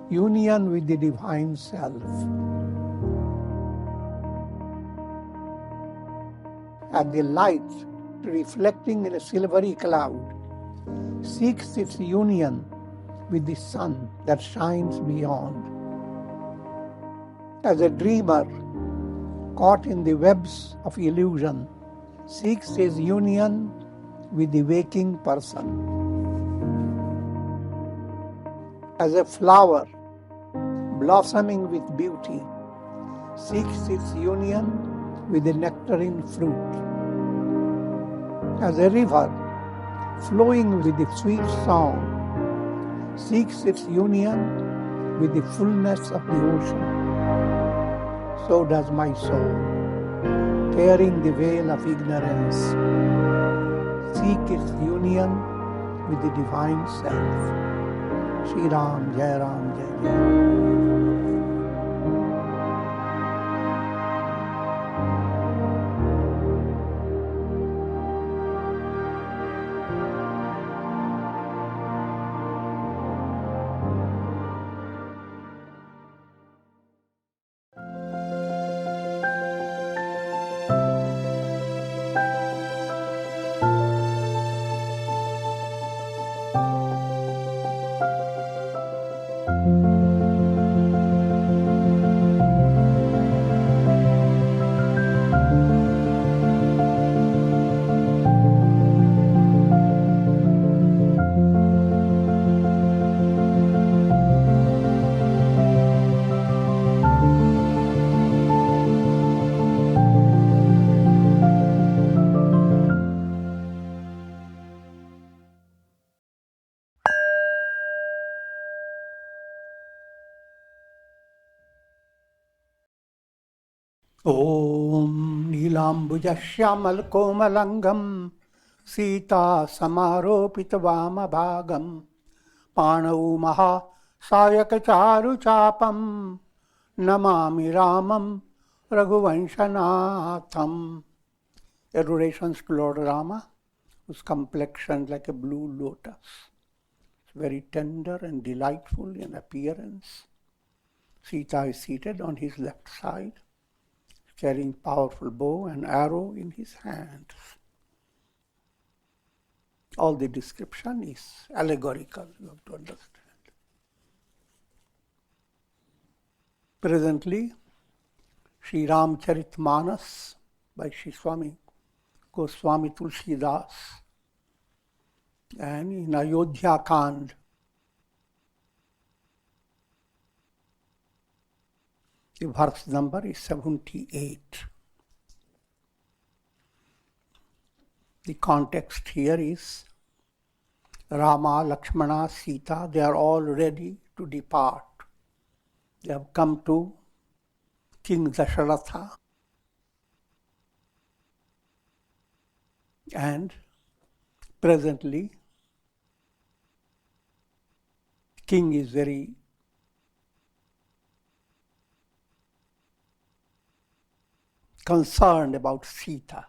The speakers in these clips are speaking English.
union with the Divine Self. And the light reflecting in a silvery cloud seeks its union with the sun that shines beyond. As a dreamer caught in the webs of illusion seeks his union with the waking person. As a flower blossoming with beauty seeks its union with the nectarine fruit. As a river flowing with the sweet song seeks its union with the fullness of the ocean, so does my soul, tearing the veil of ignorance, seek its union with the Divine Self. Shri Ram, Jai Ram, Jai Jai Ram. Om Nilambujasyyamal Komalangam Sita Samaropita Vamabhagam Panau Maha Sayakacharu Chapam Namami Ramam Raghuvanshanatham. Adorations to Lord Rama, whose complexion like a blue lotus. It's very tender and delightful in appearance. Sita is seated on his left side, carrying powerful bow and arrow in his hands. All the description is allegorical, you have to understand. Presently, Shri Ramcharitmanas by Shri Swami Tulsidas, and in Ayodhya Kanda, the verse number is 78. The context here is Rama, Lakshmana, Sita, they are all ready to depart. They have come to King Dasharatha, and presently king is very concerned about Sita.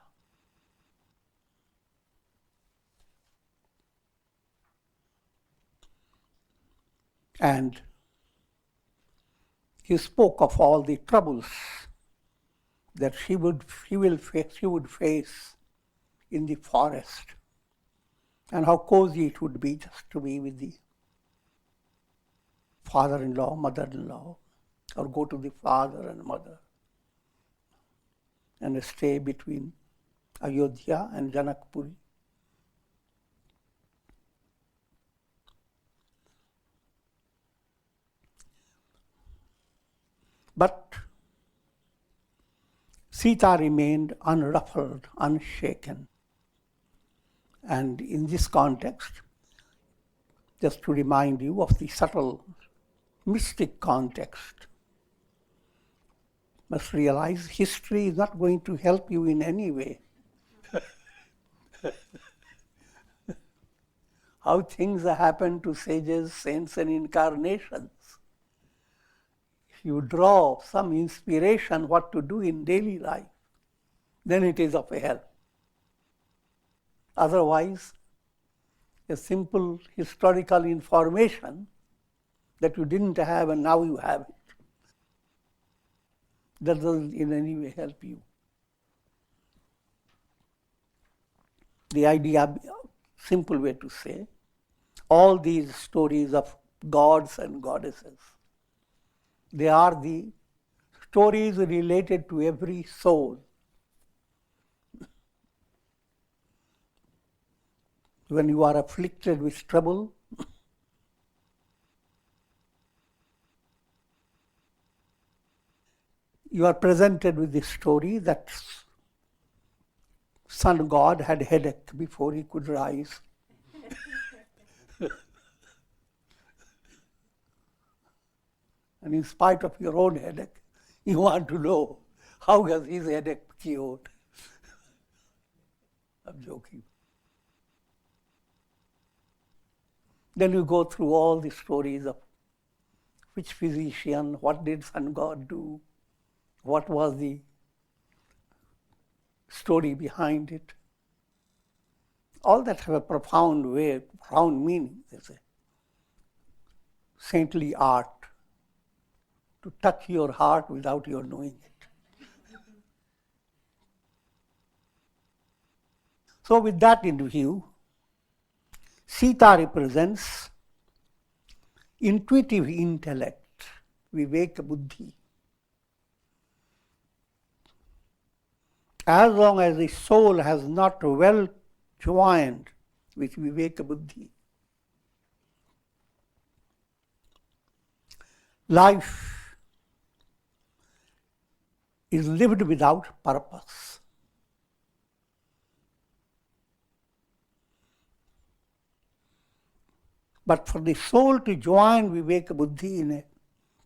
And he spoke of all the troubles that she would face in the forest, and how cozy it would be just to be with the father-in-law, mother-in-law, or go to the father and mother and stay between Ayodhya and Janakpuri. But Sita remained unruffled, unshaken. And in this context, just to remind you of the subtle mystic context, must realize history is not going to help you in any way. How things happen to sages, saints, and incarnations. If you draw some inspiration what to do in daily life, then it is of help. Otherwise, a simple historical information that you didn't have and now you have it. That doesn't in any way help you. The idea, simple way to say, all these stories of gods and goddesses, they are the stories related to every soul. When you are afflicted with trouble, you are presented with the story that sun god had headache before he could rise. And in spite of your own headache, you want to know how has his headache cured. I'm joking. Then you go through all the stories of which physician, what did sun god do, what was the story behind it. All that have a profound meaning. There's a saintly art to touch your heart without your knowing it. So with that in view, Sita represents intuitive intellect, viveka buddhi. As long as the soul has not well joined with viveka buddhi, life is lived without purpose. But for the soul to join viveka buddhi in a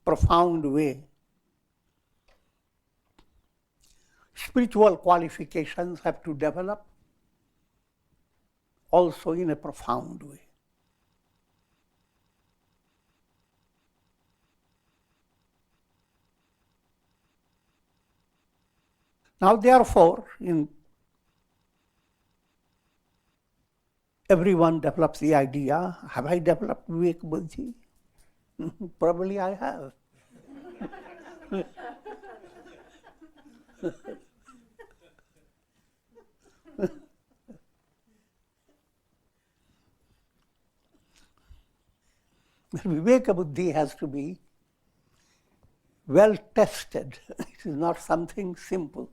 profound way, spiritual qualifications have to develop also in a profound way. Now, therefore, everyone develops the idea, have I developed viveka buddhi? Probably I have. Viveka buddhi has to be well tested. It is not something simple,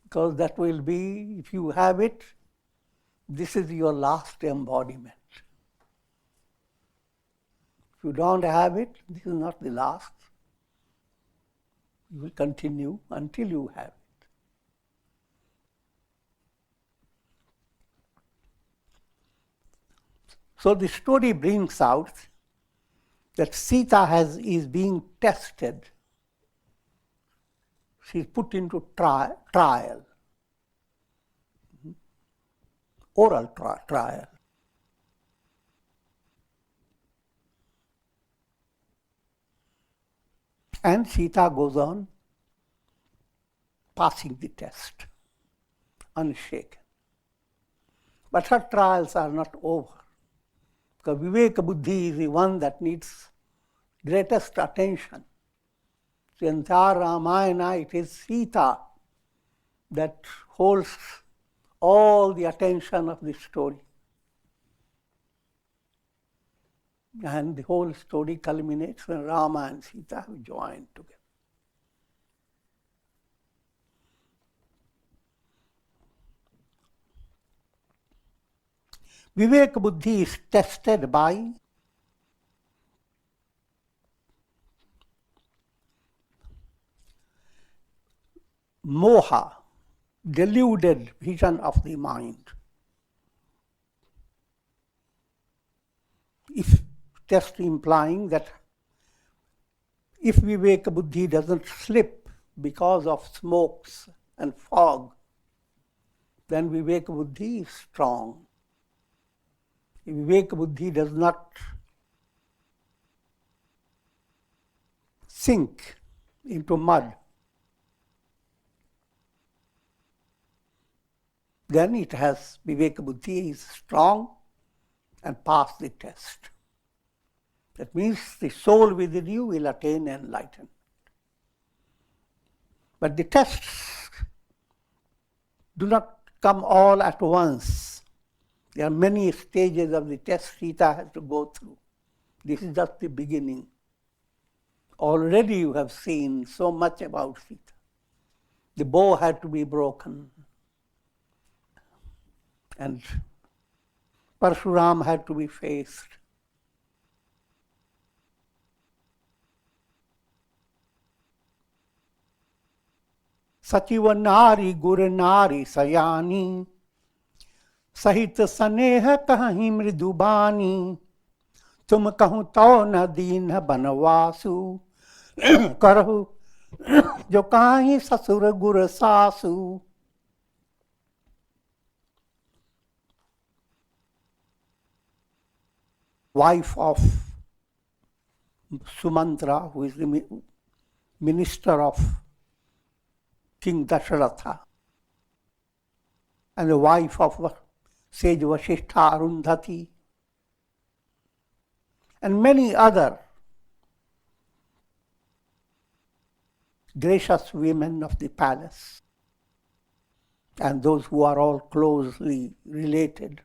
because that will be, if you have it, this is your last embodiment. If you don't have it, this is not the last. You will continue until you have it. So the story brings out that Sita is being tested. She is put into trial, oral trial. And Sita goes on passing the test, unshaken. But her trials are not over, because viveka buddhi is the one that needs greatest attention. The entire Ramayana, it is Sita that holds all the attention of the story. And the whole story culminates when Rama and Sita have joined together. Viveka buddhi is tested by moha, deluded vision of the mind. If test implying that if viveka buddhi doesn't slip because of smokes and fog, then viveka buddhi is strong. If viveka buddhi does not sink into mud, then it has viveka buddhi is strong and pass the test. That means the soul within you will attain enlightenment. But the tests do not come all at once. There are many stages of the test Sita has to go through. This is just the beginning. Already you have seen so much about Sita. The bow had to be broken. And Parshuram had to be faced. Sachiva nari gur nari sayani सहित स्नेह कहीं मृदुबानी तुम कहूँ तो न दीन बनवासु करहु जो काहीं ससुर गुर सासु. Wife of Sumantra, who is the minister of King Dasharatha, and the wife of Sage Vasishtha Arundhati, and many other gracious women of the palace, and those who are all closely related.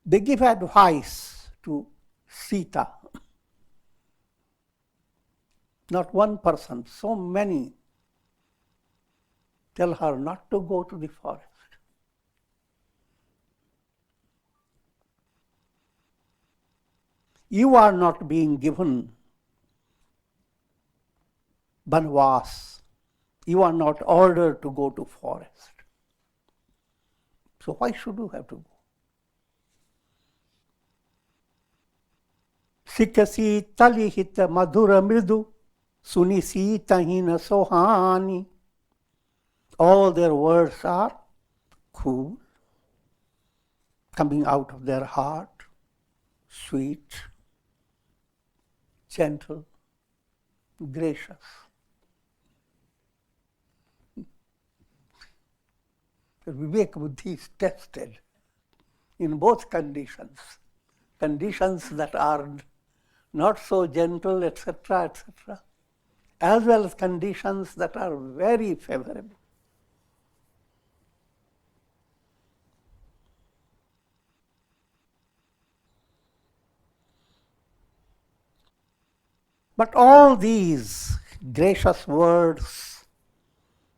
They give advice to Sita. Not one person, so many tell her not to go to the forest. You are not being given banvas. You are not ordered to go to forest. So why should you have to go? Sikasi talihita madhura mridu sunisi tahina sohani. All their words are cool, coming out of their heart, sweet, gentle, gracious. The Vivek Buddhi is tested in both conditions. Conditions that are not so gentle, etc., etc., as well as conditions that are very favorable. But all these gracious words,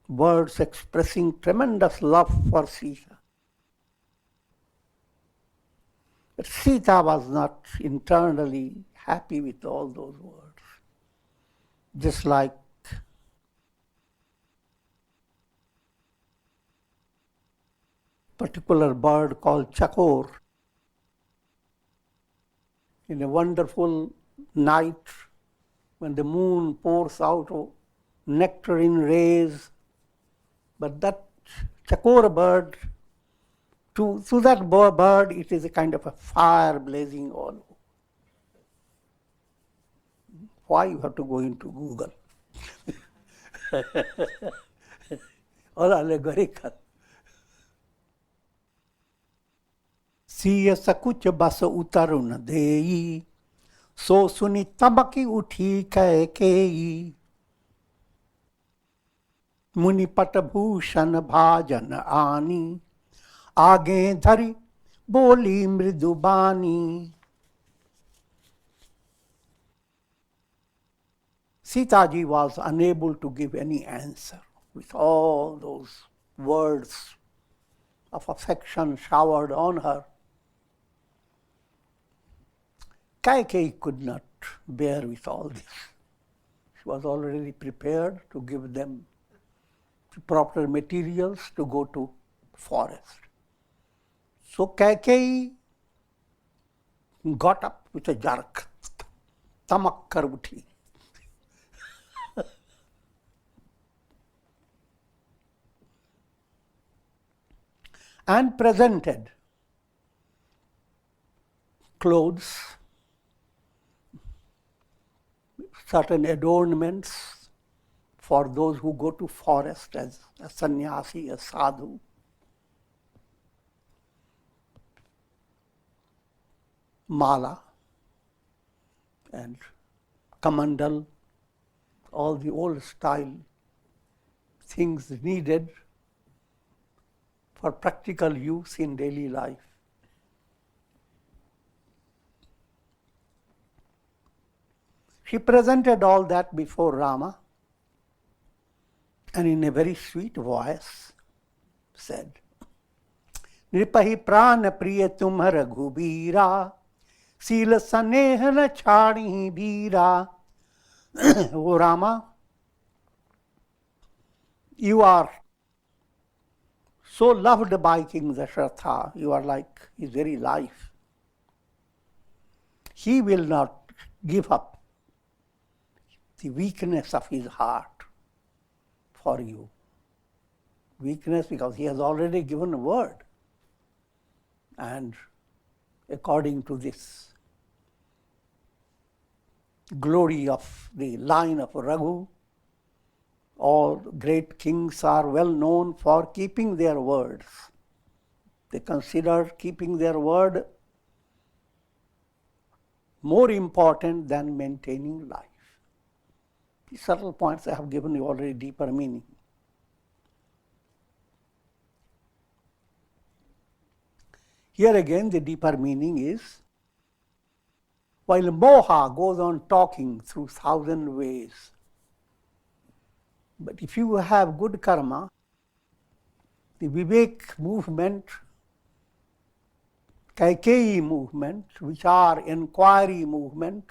words expressing tremendous love for Sita, but Sita was not internally happy with all those words. Just like a particular bird called chakor, in a wonderful night when the moon pours out nectarine rays, but that chakor bird, to that bird, it is a kind of a fire blazing all over. Why you have to go into Google? All allegorical. Siya sakuch basa utarun deyi, so suni tabaki uthi kaikeyi. Muni patabhushan bhajan ani, आगे धरी बोली मृदुबानी. Sitaji was unable to give any answer with all those words of affection showered on her. Kaikeyi could not bear with all this. She was already prepared to give them the proper materials to go to forest. So Kaikeyi got up with a jerk, tamakkar uthi. And presented clothes, certain adornments for those who go to forest as a sannyasi, a sadhu. Mala, and kamandal, all the old style things needed for practical use in daily life. She presented all that before Rama and in a very sweet voice said, Nripahi prana priya tumha raghubira, sila saneha na chhani bhira. O Rama, you are so loved by King Dasharatha, you are like his very life. He will not give up the weakness of his heart for you. Weakness because he has already given a word. And according to this glory of the line of Raghu, all great kings are well known for keeping their words. They consider keeping their word more important than maintaining life. These subtle points I have given you already deeper meaning. Here again the deeper meaning is, while moha goes on talking through 1,000 ways, but if you have good karma, the Vivek movement, Kaikeyi movement, which are inquiry movement,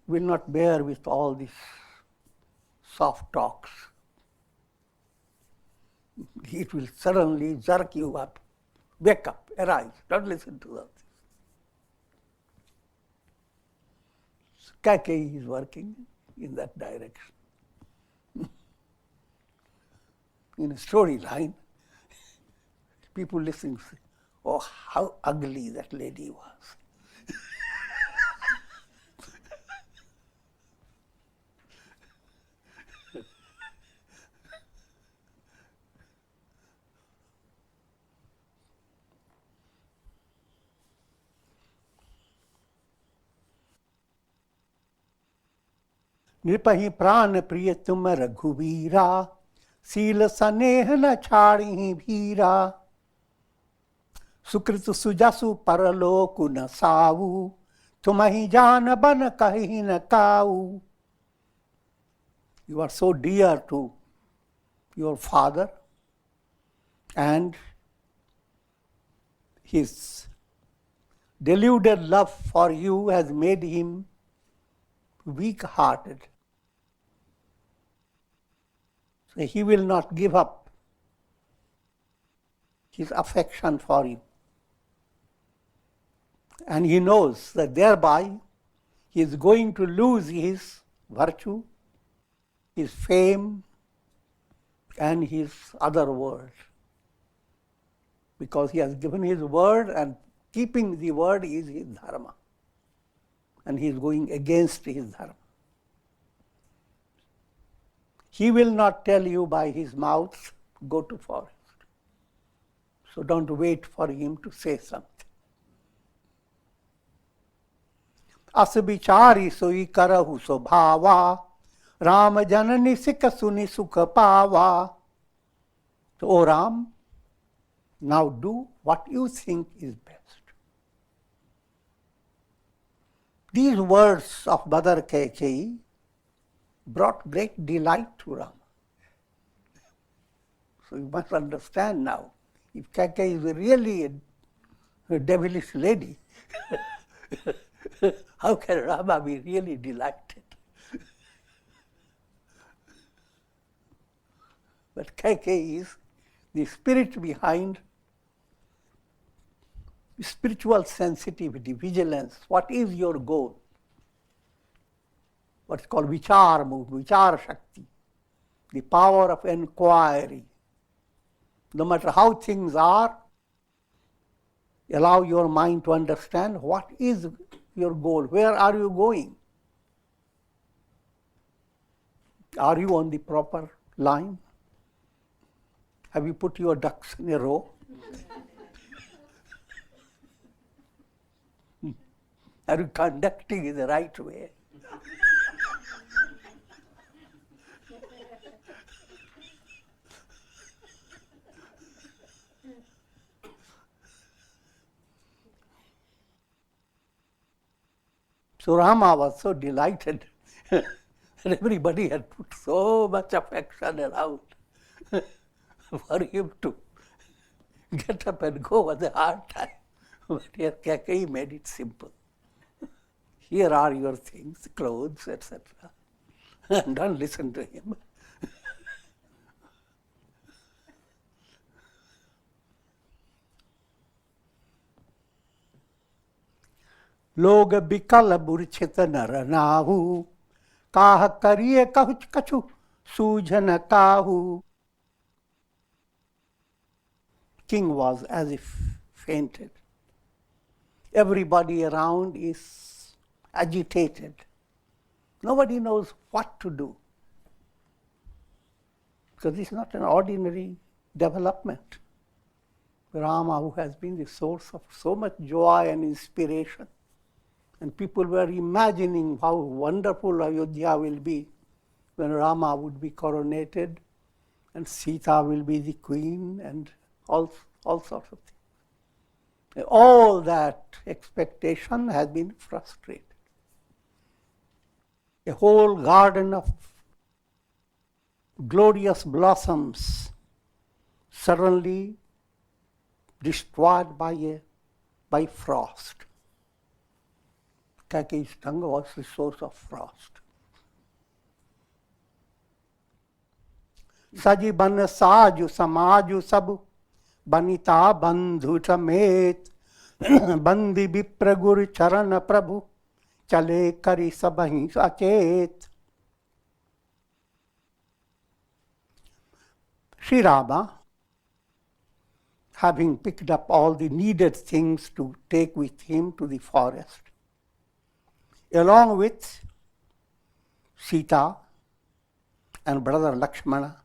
will not bear with all these soft talks. It will suddenly jerk you up. Wake up, arise, don't listen to that. Kaikeyi is working in that direction. In a storyline, people listening say, oh, how ugly that lady was. Nripahi prana priyatuma raghuvira, sila saneha na chhani bhira. Sukritu sujasu paraloku na savu, tumahi jana bana kahi na kau. You are so dear to your father, and his deluded love for you has made him weak-hearted. So he will not give up his affection for you. And he knows that thereby he is going to lose his virtue, his fame, and his other word. Because he has given his word, and keeping the word is his dharma. And he is going against his dharma. He will not tell you by his mouth, go to forest. So don't wait for him to say something. Asabichari soi karahu sobhava, Rama janani sikha suni sukha pava. So, O Ram, now do what you think is best. These words of Mother Kaikeyi brought great delight to Rama. So you must understand now, if Kaikeyi is really a devilish lady, how can Rama be really delighted? But Kaikeyi is the spirit behind spiritual sensitivity, vigilance. What is your goal? What's called vichar movement, vichar shakti, the power of inquiry. No matter how things are, allow your mind to understand what is your goal, where are you going? Are you on the proper line? Have you put your ducks in a row? Are you conducting in the right way? So Rama was so delighted that everybody had put so much affection around for him to get up and go was a hard time. But here Kaikeyi made it simple. Here are your things, clothes, etc. And don't listen to him. लोग बिकल मूर्छित नर नाहु, काह करिए कहुच कछु Susan काहू. King was as if fainted. Everybody around is agitated. Nobody knows what to do. Because this is not an ordinary development. Rama, who has been the source of so much joy and inspiration, and people were imagining how wonderful Ayodhya will be when Rama would be coronated and Sita will be the queen and all sorts of things. All that expectation has been frustrated. A whole garden of glorious blossoms suddenly destroyed by frost. Kaikeyi's tongue was the source of frost. Saji ban saaju samaju sabu banita bandhu samet bandi vipragur charana prabhu chale kari sabahi sachet. Sri Rama, having picked up all the needed things to take with him to the forest, along with Sita and brother Lakshmana,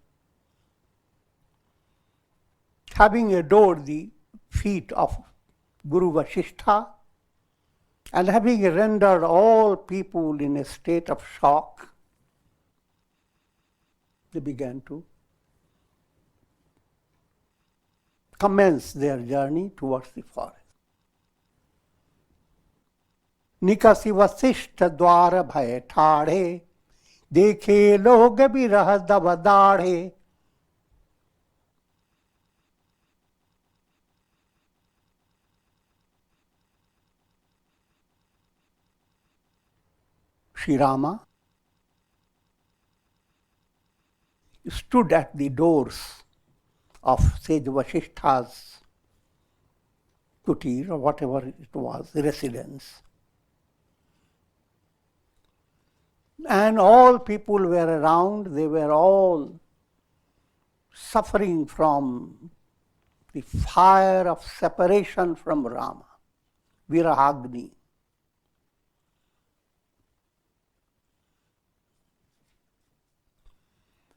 having adored the feet of Guru Vasishtha and having rendered all people in a state of shock, they began to commence their journey towards the forest. निकसी Vashishtha द्वार भय ठाढ़े देखे लोग बिरह दब दाढ़े. Sri Rama stood at the doors of Sage Vasishtha's kutir, or whatever it was, residence. And all people were around, they were all suffering from the fire of separation from Rama, Virahagni.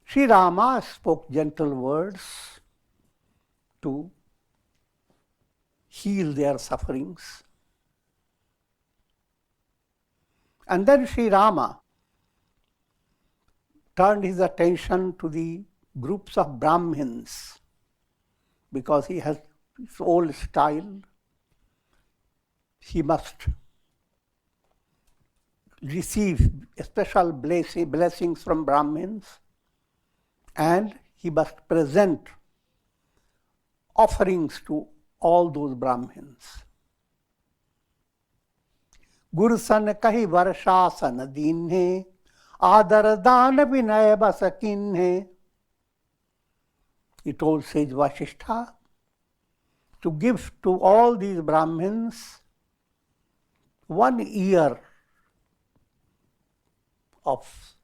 Sri Rama spoke gentle words to heal their sufferings. And then Sri Rama turned his attention to the groups of Brahmins, because he has his old style. He must receive special blessings from Brahmins, and he must present offerings to all those Brahmins. Guru san kahi varshasan dinhe Adar dan vinay basakinhe. He told Sage Vasishtha to give to all these Brahmins 1 year of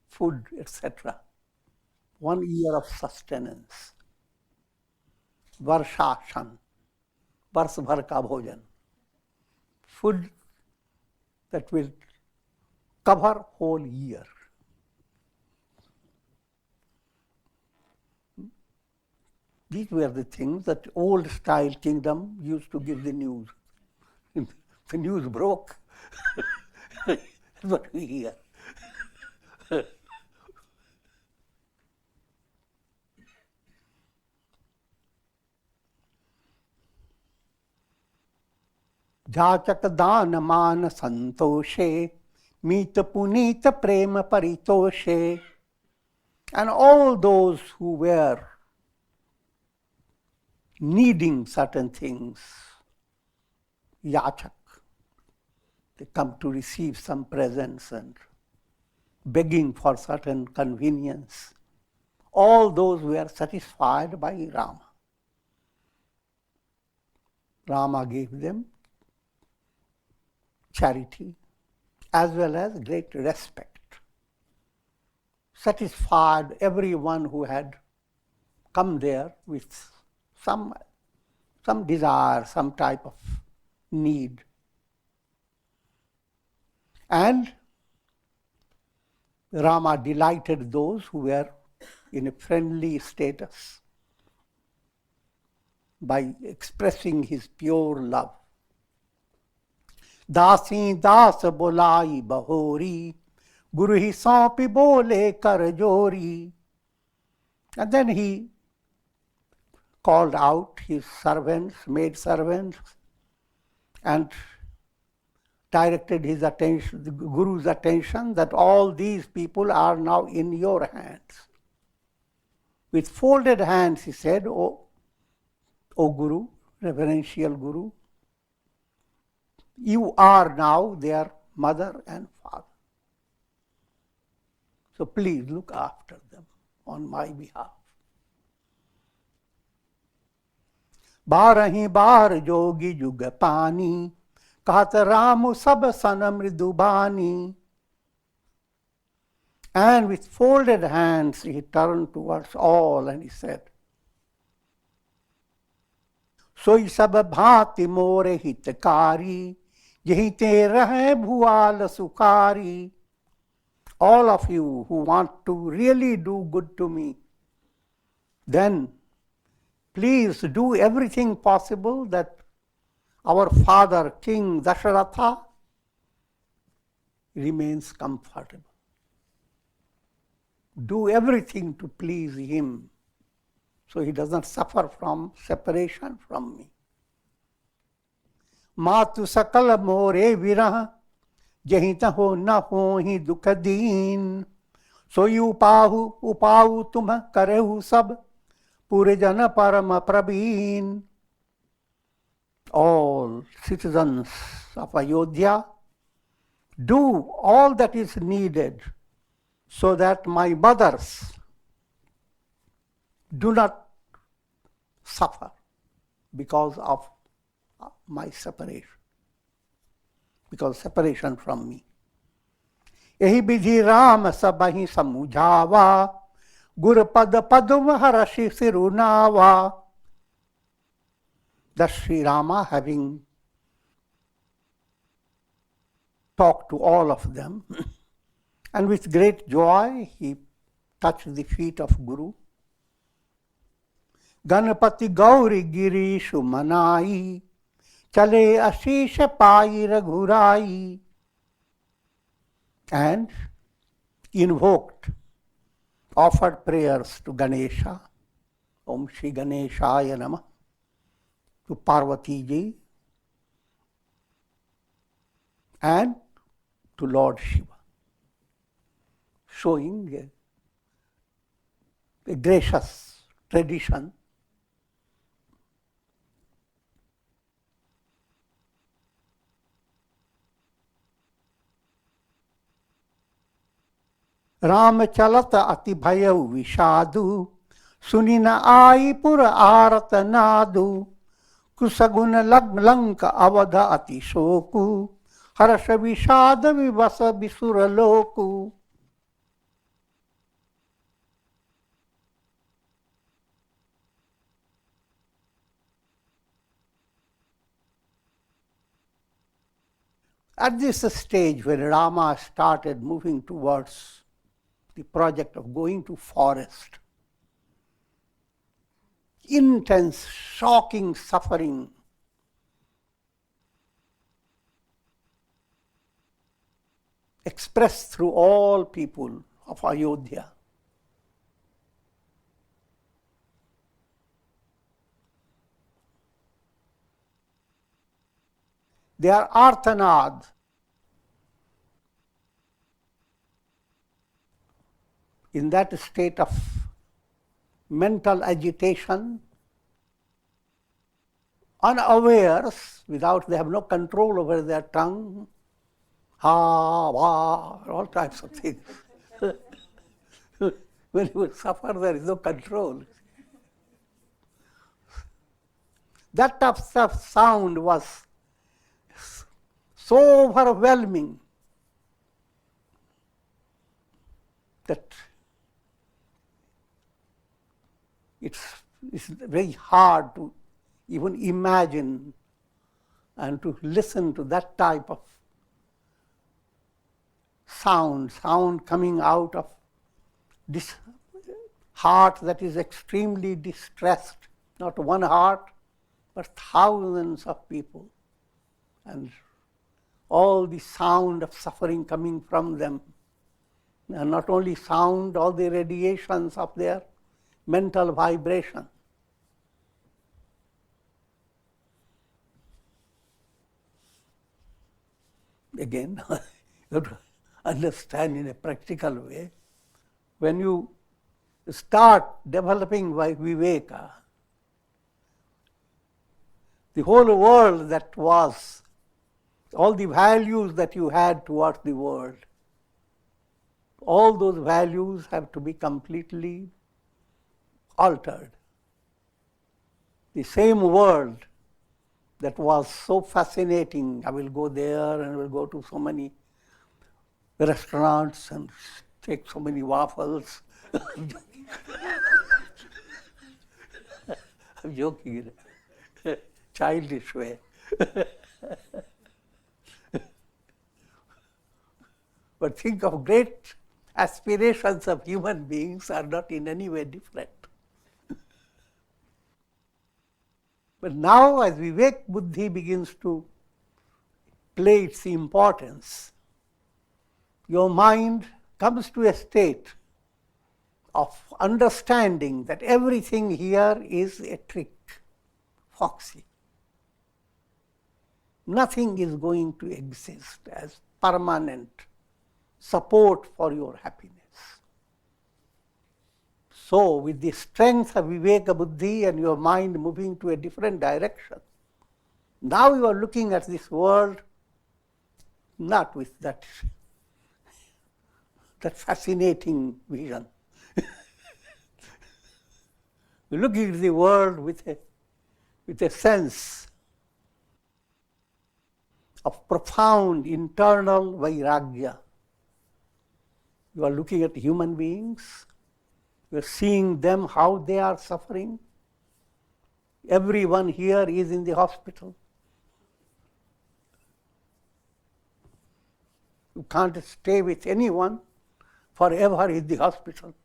food, etc. 1 year of sustenance. Varshashan, Vars bhar ka bhojan. Food that will cover whole year. These were the things that old style kingdom used to give the news The news broke. That's what we hear. जाचक दान मान संतोषे मीत पुनीत प्रेम परितोषे. And all those who were needing certain things, yachak, they come to receive some presents and begging for certain convenience. All those were satisfied by Rama. Rama gave them charity as well as great respect. Satisfied everyone who had come there with some desire, some type of need. And Rama delighted those who were in a friendly status by expressing his pure love. दासी दास बोलाई बहोरी गुरु ही सौंपी बोले कर जोरी. And then he called out his servants, maid servants, and directed his attention, the Guru's attention, that all these people are now in your hands. With folded hands, he said, O Guru, reverential Guru, you are now their mother and father. So please look after them on my behalf. बारही बार जोगी जुग पानी कहत राम सब सन मृदुबानी. And with folded hands he turned towards all and he said, सोई सब भांति मोरे हितकारी यही ते रहे भुआल सुकारी. All of you who want to really do good to me, then please do everything possible that our father, King Dasharatha, remains comfortable. Do everything to please him so he does not suffer from separation from me. Matu sakal more virah जहीं तहो न हो ही दुख दीन. सोई उपाहु तुम करेहु सब पूरे जन परम Praveen. All citizens of Ayodhya, do all that is needed so that my mothers do not suffer because of my separation. Because separation from me. यही विधि राम सबहि समुझावा गुर पद पदुम हर्षि सिरुनावा. Thus Sri Rama, having talked to all of them, and with great joy he touched the feet of Guru. Ganapati Gauri Girishu Manai Chale Ashisha Pai Raghurai. And invoked, offered prayers to Ganesha, Om Shri Ganeshaya Namah, to Parvati Ji, and to Lord Shiva, showing a gracious tradition. Ram चलत अति भयउ विषादु सुनि न आई पुर आरत नादु. कुसगुन लंक अवध अति शोकु हर्ष विषाद viewers विसुर Loku. At this stage when Rama started moving towards the project of going to forest, intense, shocking suffering expressed through all people of Ayodhya. They are arthanad. In that state of mental agitation, unawares, without, they have no control over their tongue, ha, wa, all types of things. When you suffer, there is no control. That type of sound was so overwhelming that it's very hard to even imagine and to listen to that type of sound coming out of this heart that is extremely distressed. Not one heart, but thousands of people. And all the sound of suffering coming from them. And not only sound, all the radiations of their mental vibration. Again, you have to understand in a practical way. When you start developing viveka, the whole world that was, all the values that you had towards the world, all those values have to be completely altered. The same world that was so fascinating, I will go there and I will go to so many restaurants and take so many waffles. I'm joking in a childish way. But think of great aspirations of human beings are not in any way different. But now as Vivek Buddhi begins to play its importance, your mind comes to a state of understanding that everything here is a trick, foxy. Nothing is going to exist as permanent support for your happiness. So, with the strength of Viveka Buddhi and your mind moving to a different direction, now you are looking at this world not with that fascinating vision. You're looking at the world with a sense of profound internal vairagya. You are looking at human beings. You are seeing them, how they are suffering. Everyone here is in the hospital. You can't stay with anyone forever in the hospital.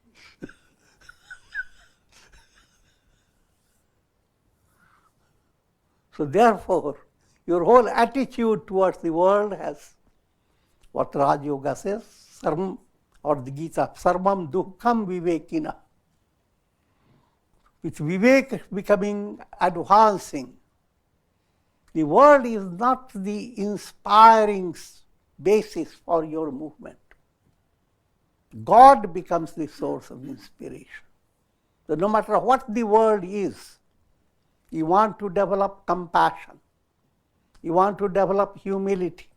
So therefore, your whole attitude towards the world has what Raj Yoga says, or the Gita, sarvam dukkham vivekina. With vivek becoming advancing, the world is not the inspiring basis for your movement. God becomes the source of inspiration. So no matter what the world is, you want to develop compassion. You want to develop humility.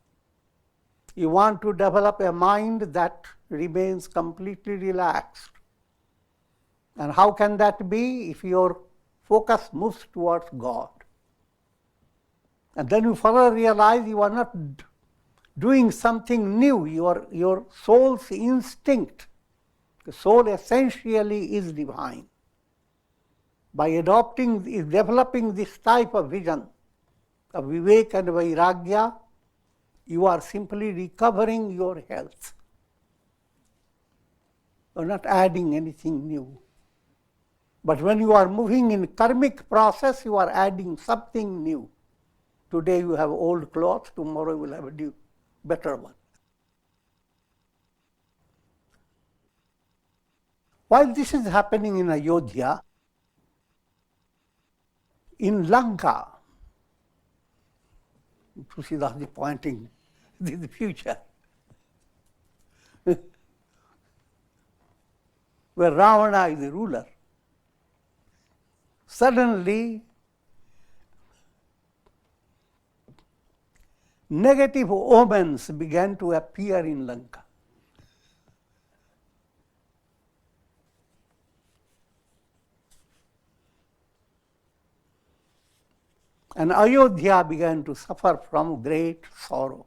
You want to develop a mind that remains completely relaxed. And how can that be? If your focus moves towards God. And then you further realize you are not doing something new. Your soul's instinct, the soul essentially is divine. By developing this type of vision of Vivek and Vairagya, you are simply recovering your health. You are not adding anything new. But when you are moving in karmic process, you are adding something new. Today you have old cloth, tomorrow you will have a new, better one. While this is happening in Ayodhya, in Lanka, Tulsidas is pointing to the future, where Ravana is the ruler, suddenly negative omens began to appear in Lanka. And Ayodhya began to suffer from great sorrow.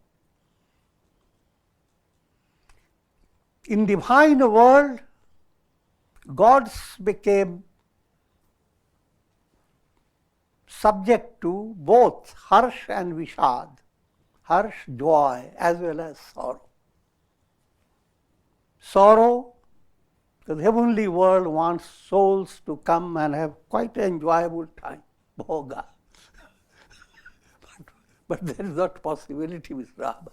In divine world, gods became subject to both harsh and vishad, harsh, joy, as well as sorrow. Sorrow, the heavenly world wants souls to come and have quite an enjoyable time, bhoga. But there is not possibility with Rama.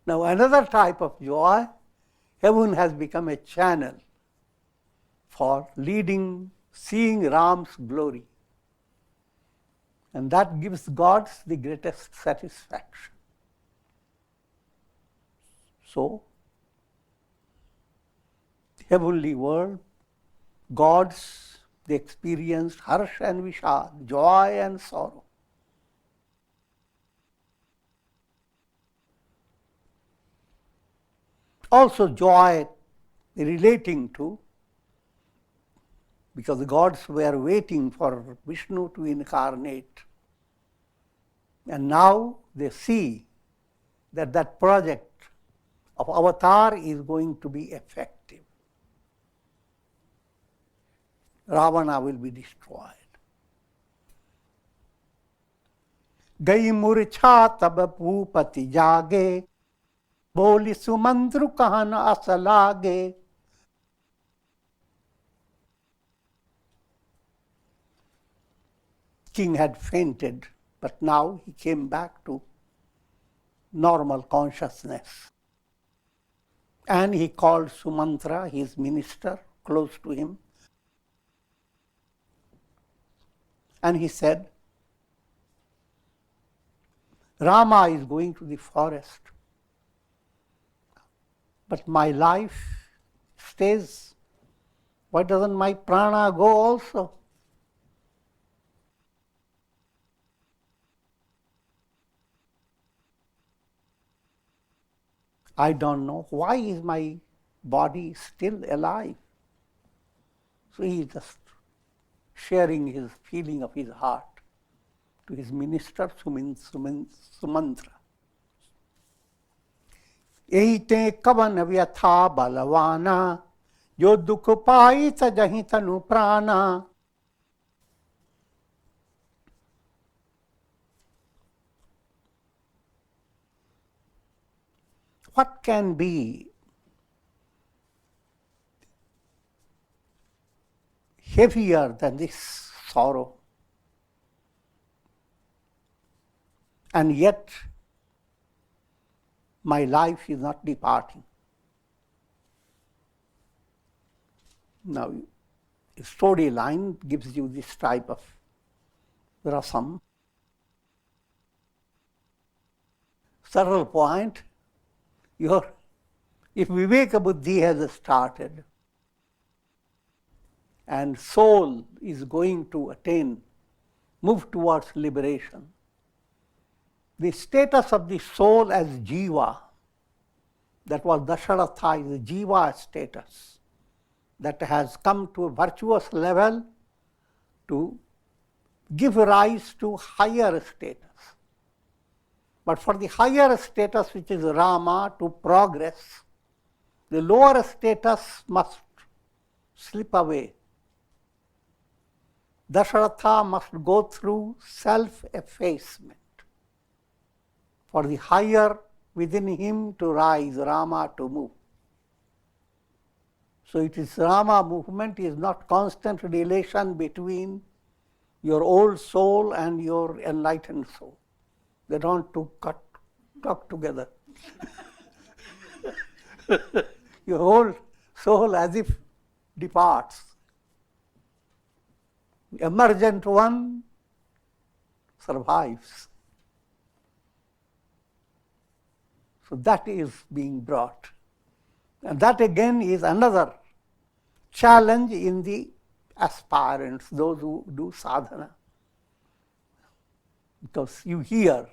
Now another type of joy, heaven has become a channel for leading, seeing Ram's glory. And that gives gods the greatest satisfaction. So, the heavenly world, gods, they experienced harsh and vishad, joy and sorrow. Also joy relating to, because the gods were waiting for Vishnu to incarnate. And now they see that that project of avatar is going to be effective. Ravana will be destroyed. Gai murcha tab bhupati jage, boli sumandru kahana asalage. King had fainted, but now he came back to normal consciousness. And he called Sumantra, his minister, close to him. And he said, Rama is going to the forest, but my life stays. Why doesn't my prana go also? I don't know. Why is my body still alive? So he is just sharing his feeling of his heart to his minister Sumantra. Ehite kavan vyatha balavana, jo dukh pai tajahi tanu prana. What can be heavier than this sorrow? And yet, my life is not departing. Now, a storyline gives you this type of rasam. Subtle point, if Viveka Buddhi has started and soul is going to move towards liberation, the status of the soul as jiva, that was Dasharatha, is the jiva status that has come to a virtuous level to give rise to higher status. But for the higher status, which is Rama, to progress, the lower status must slip away. Dasharatha must go through self-effacement for the higher within him to rise, Rama to move. So it is Rama movement is not constant relation between your old soul and your enlightened soul. They don't talk together. Your whole soul as if departs. The emergent one survives. So that is being brought. And that again is another challenge in the aspirants, those who do sadhana. Because you hear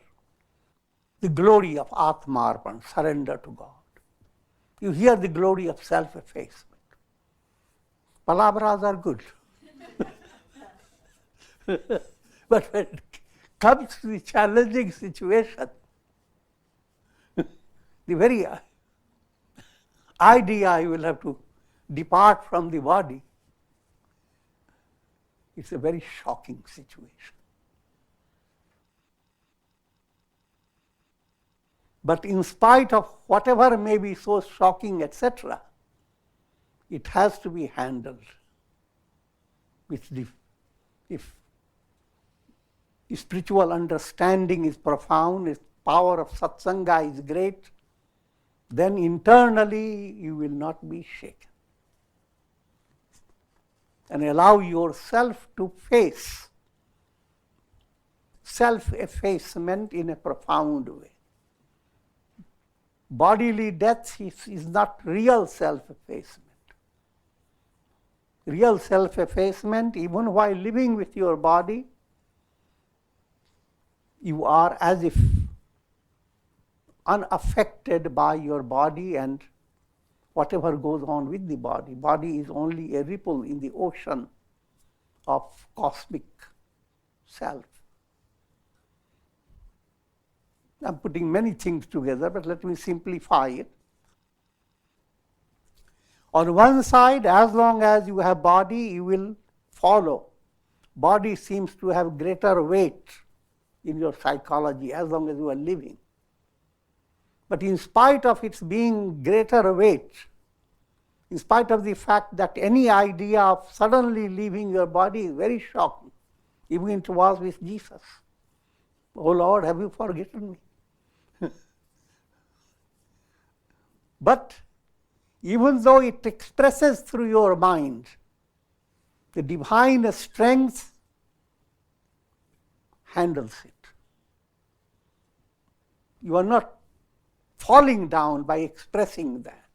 the glory of Atmarpan, surrender to God. You hear the glory of self-effacement. Palavras are good. But when it comes to the challenging situation, the very idea I will have to depart from the body, it's a very shocking situation. But in spite of whatever may be so shocking, etc., it has to be handled. If spiritual understanding is profound, if power of satsanga is great, then internally you will not be shaken. And allow yourself to face self-effacement in a profound way. Bodily death is not real self-effacement. Real self-effacement, even while living with your body, you are as if unaffected by your body and whatever goes on with the body. Body is only a ripple in the ocean of cosmic self. I'm putting many things together, but let me simplify it. On one side, as long as you have body, you will follow. Body seems to have greater weight in your psychology as long as you are living. But in spite of its being greater weight, in spite of the fact that any idea of suddenly leaving your body is very shocking, even it was with Jesus. Oh Lord, have you forgotten me? But even though it expresses through your mind the divine strength handles it. You are not falling down by expressing that.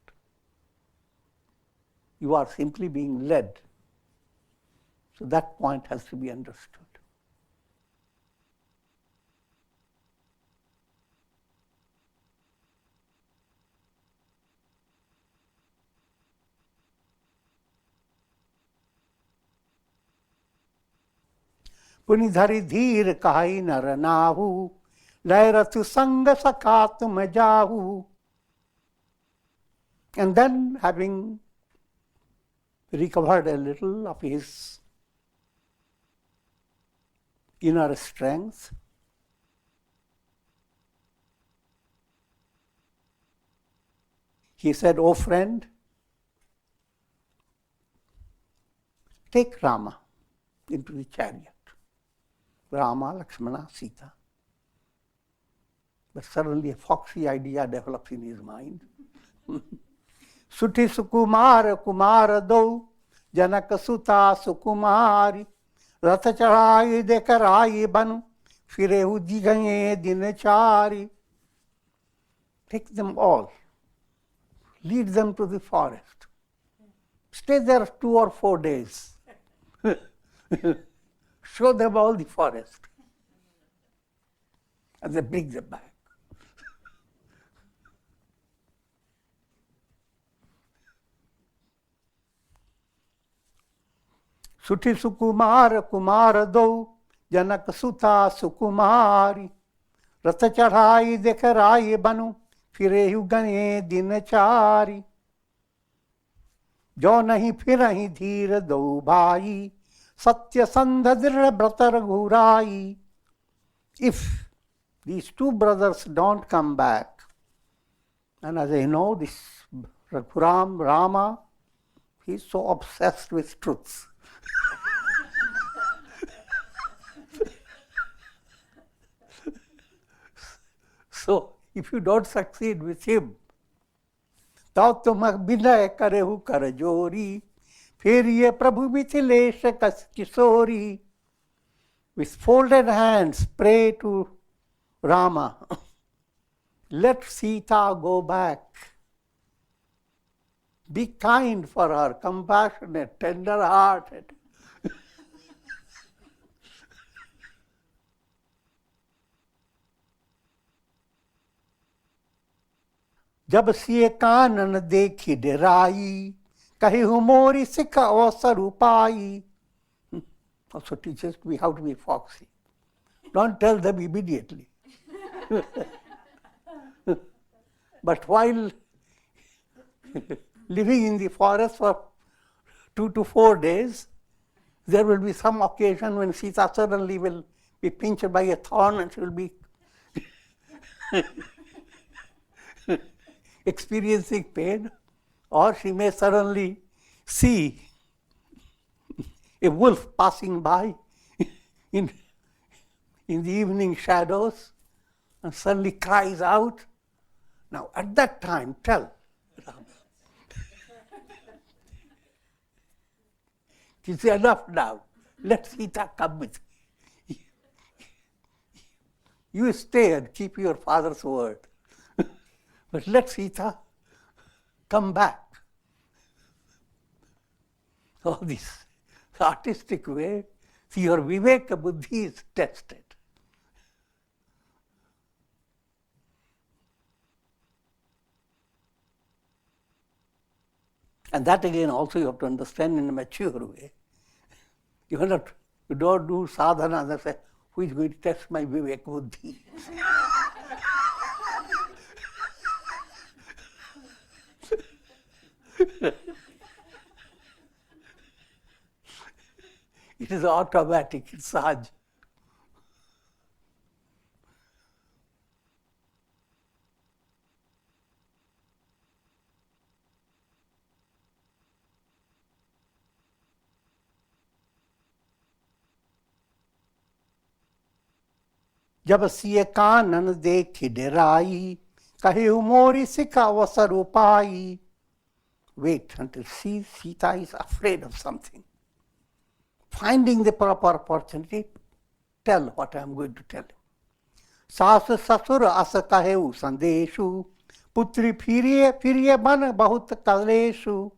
You are simply being led. So that point has to be understood. पुनिधरि धीर काई नर नाहु लहरतु संग सकात मजाहु. And then, having recovered a little of his inner strength, he said, "O friend, take Rama into the chariot." Rama, Lakshmana, Sita. But suddenly a foxy idea develops in his mind. Suti sukumar kumar do, Janaka suta sukumari, Ratha charai dekarai banu, Firehu digaye dinachari. Take them all. Lead them to the forest. Stay there 2 or 4 days. Show them all the forest. And they bring them back. Suti sukumar kumar do, Janak suta sukumari, Rata chadhai dekharai banu, Firehu gane dinachari. Jo nahi firahi dheer do bhai, Satya Sandha Dira Bratar Gurai. If these 2 brothers don't come back, and as I know, this Rama, he's so obsessed with truth. So, if you don't succeed with him, तो तुम विनय करहु कर जोरी, फिर ये प्रभु मिथिलेश किशोरी. With folded hands pray to Rama. Let Sita go back. Be kind for her, compassionate, tender-hearted. जब सिए कानन देखी डेराई, कहिहु मोरी सिख अवसर उपाई. Also teaches me how to be foxy. Don't tell them immediately. But while living in the forest for 2 to 4 days, there will be some occasion when Sita suddenly will be pinched by a thorn and she will be experiencing pain, or she may suddenly see a wolf passing by in the evening shadows and suddenly cries out. Now, at that time, tell Rama, it's enough now. Let Sita come with me. You stay and keep your father's word. But let Sita come back. All this artistic way, see, your Viveka Buddhi is tested. And that again also you have to understand in a mature way. You don't do sadhana and say, who is going to test my Viveka Buddhi? It is automatic, it's Sage. जब सिए कानन देखी डेराई, कहिहु मोरी सिख अवसर उपाई. Wait until Sita is afraid of something. Finding the proper opportunity, tell what I am going to tell you. सास ससुर अस कहेउ संदेशु, पुत्री फिरिए फिरिए मन बहुत कलेशु.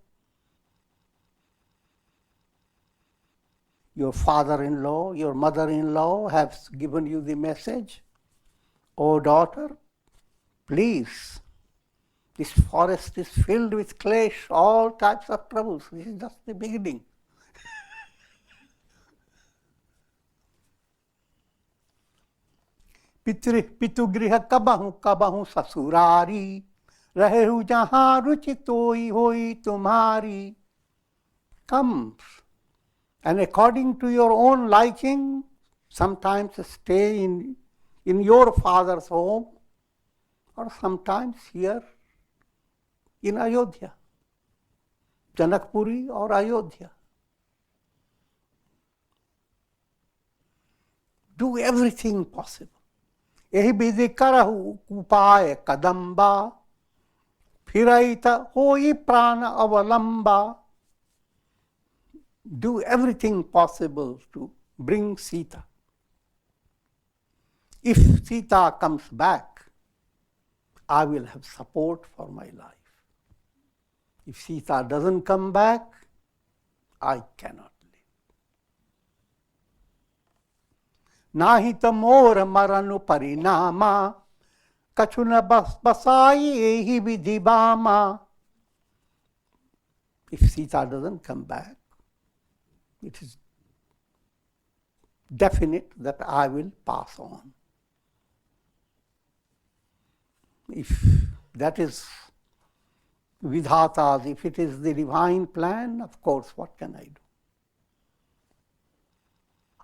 Your father-in-law, your mother-in-law have given you the message. Oh daughter, please, this forest is filled with clash, all types of troubles. This is just the beginning. पितुगृह कबहु कबहु ससुरारी, रहेहु जहाँ रुचि तोई होई तुम्हारी. Comes, and according to your own liking, sometimes stay in your father's home, or sometimes here in Ayodhya, Janakpuri or Ayodhya. Do everything possible. यही विधि करहु उपाय कदम्बा, फिरैत होई प्राण अवलंबा. Do everything possible to bring Sita. If Sita comes back, I will have support for my life. If Sita doesn't come back, I cannot. नाहि त मोर मरनु परिणामा, कछु न बसाई एहि विधि बामा. If Sita doesn't come back, it is definite that I will pass on. If that is Vidhata's, if it is the divine plan, of course, what can I do?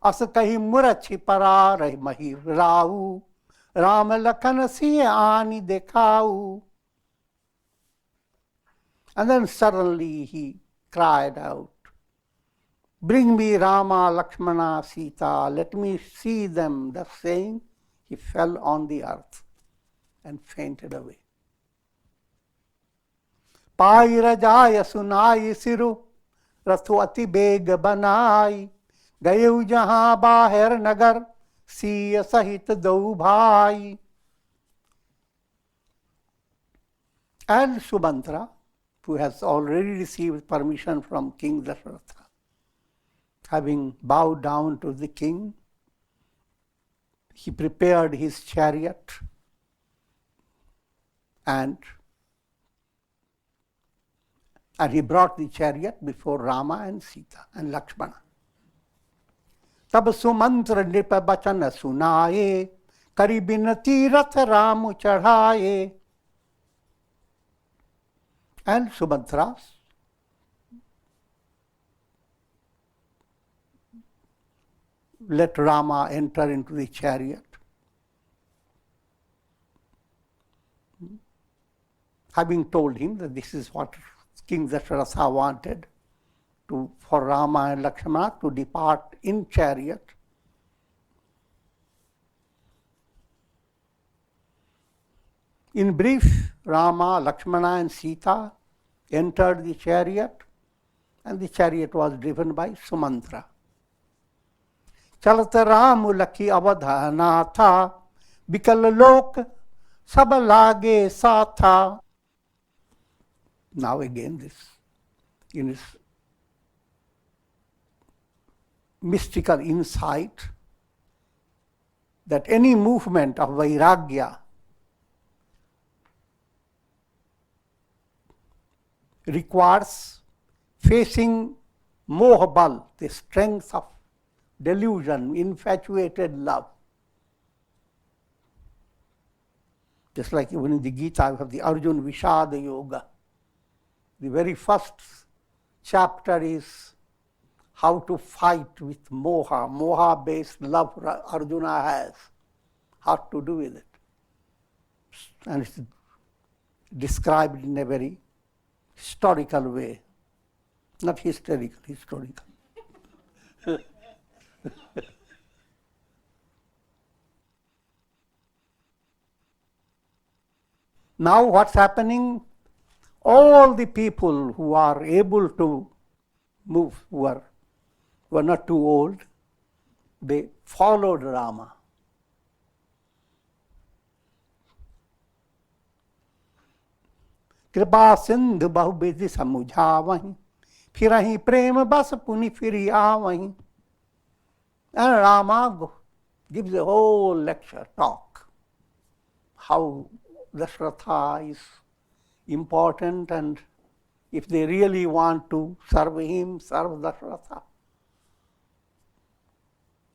अस कही मुरछि परा रही मही राऊ, राम लखन सिय आनि देखाऊ. And then suddenly he cried out, bring me Rama, Lakshmana, Sita, let me see them. Thus saying, he fell on the earth and fainted away. पाई रजाय सुनाई सिरु रथु अति bag बनाई गयु जहां बाहर नगर सीय सहित दो भाई. And Subhadra, who has already received permission from King Dasharatha, having bowed down to the king, he prepared his chariot and he brought the chariot before Rama and Sita and Lakshmana. तब सुमंत्र नृप बचन सुनाए करी बिनती रथ राम चढ़ाए. And Subhadra let Rama enter into the chariot. Having told him that this is what King Dasharatha wanted, for Rama and Lakshmana to depart in chariot. In brief, Rama, Lakshmana and Sita entered the chariot, and the chariot was driven by Sumantra. Chalat Ram Laki Avadha Natha Bikal Lok Sab Lage Satha. Now again this, in his mystical insight, that any movement of Vairagya requires facing Mohabal, the strength of delusion, infatuated love. Just like even in the Gita, we have the Arjuna Vishada Yoga. The very first chapter is how to fight with moha, moha-based love Arjuna has, how to do with it. And it's described in a very historical way, not hysterical, historical. Now what's happening? All the people who are able to move, who are not too old, they followed Rama. कृपा सिंधु बहुविधि समुझावहीं फिरहीं प्रेम बस पुनि free आवहीं. And Rama gives a whole lecture, talk, how Dasharatha is important, and if they really want to serve him, serve Dasharatha.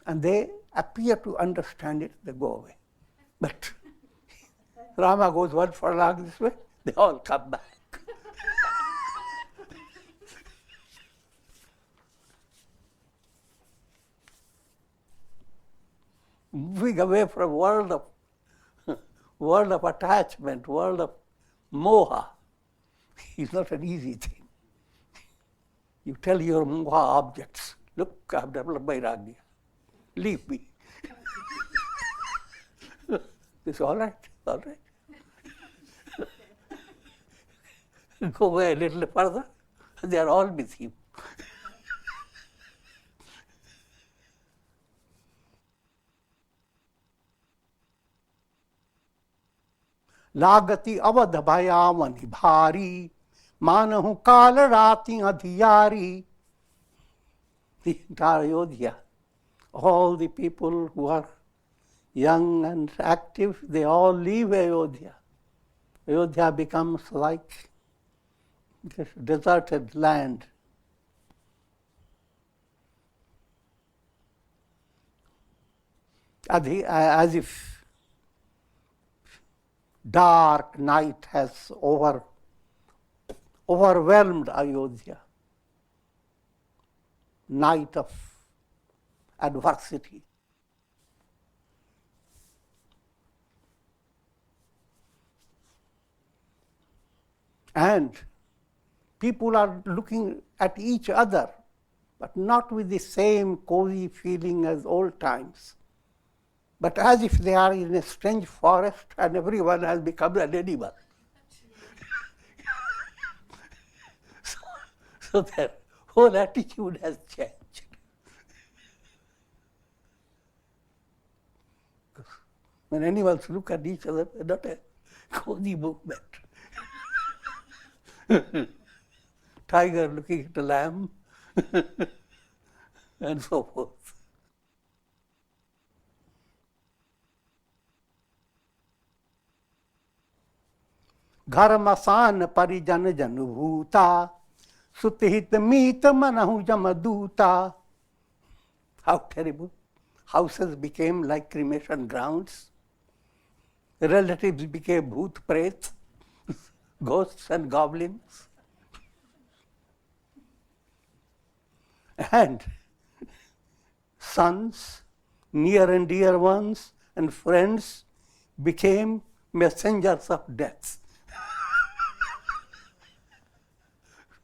And they appear to understand it, they go away. But Rama goes one furlong this way, they all come back. Moving away from world of attachment, world of moha, is not an easy thing. You tell your moha objects, look, I've developed Vairagya, leave me. It's all right, all right. Go away a little further, and they are all with him. लागती अवध भयावनि भारी मानहु काल राति अधियारी. The entire Ayodhya, all the people who are young and active, they all leave Ayodhya. Ayodhya becomes like this deserted land. As if dark night has overwhelmed Ayodhya. Night of adversity. And people are looking at each other, but not with the same cozy feeling as old times, but as if they are in a strange forest and everyone has become an animal. So their whole attitude has changed. When animals look at each other, they're not a cozy movement. Tiger looking at a lamb, and so forth. Gharmasan parijan janubhuta sutihit meet manahu jamaduta. How terrible. Houses became like cremation grounds. Relatives became bhoot prets, ghosts and goblins. And sons, near and dear ones, and friends became messengers of death.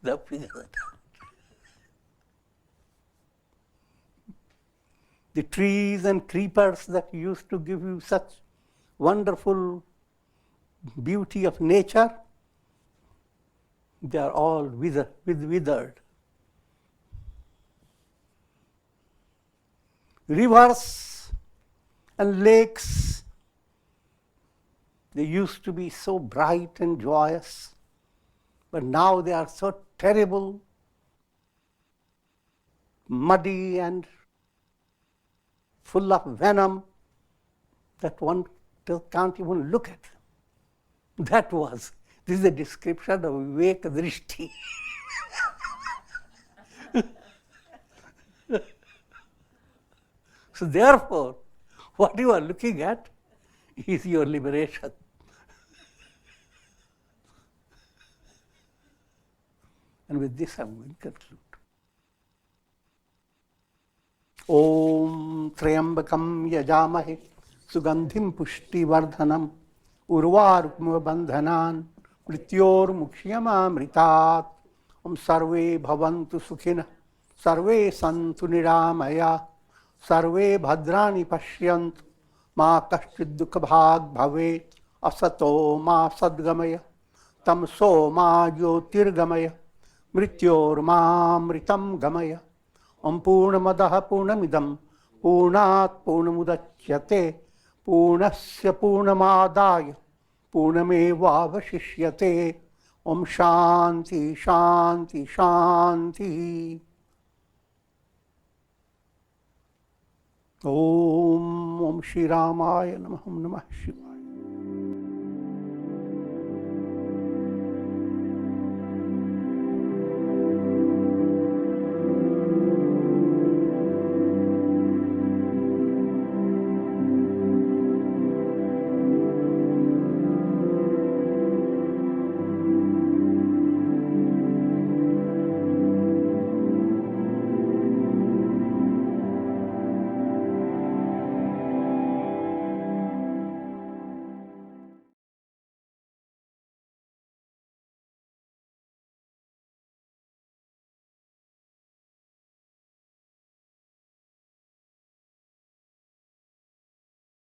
The figure that out. The trees and creepers that used to give you such wonderful beauty of nature, they are all withered. Rivers and lakes, they used to be so bright and joyous, but now they are so terrible, muddy and full of venom that one can't even look at them. This is a description of Vivek Drishti. So therefore, what you are looking at is your liberation. And with this I am going to conclude. Om Triambakam Yajamahe Sugandhim Pushti Vardhanam Urvarukma Bandhanan Mrityor Mukhyamamritat. Om Sarve Bhavantu Sukhina Sarve Santu Niramaya Sarve Bhadrani Pashyantu Ma Kashchid Dukha Bhag Bhavet Asato Ma Sadgamaya Tamso Ma Jyotirgamaya Mrityor Ma Mritam Gamaya. Om Purnamadaha Purnamidam Purnat Purnamudachyate Purnasya Purnamadaya Purnamevavashishyate. Om Shanti Shanti Shanti. Om Shri Ramayana Namah Shivaya.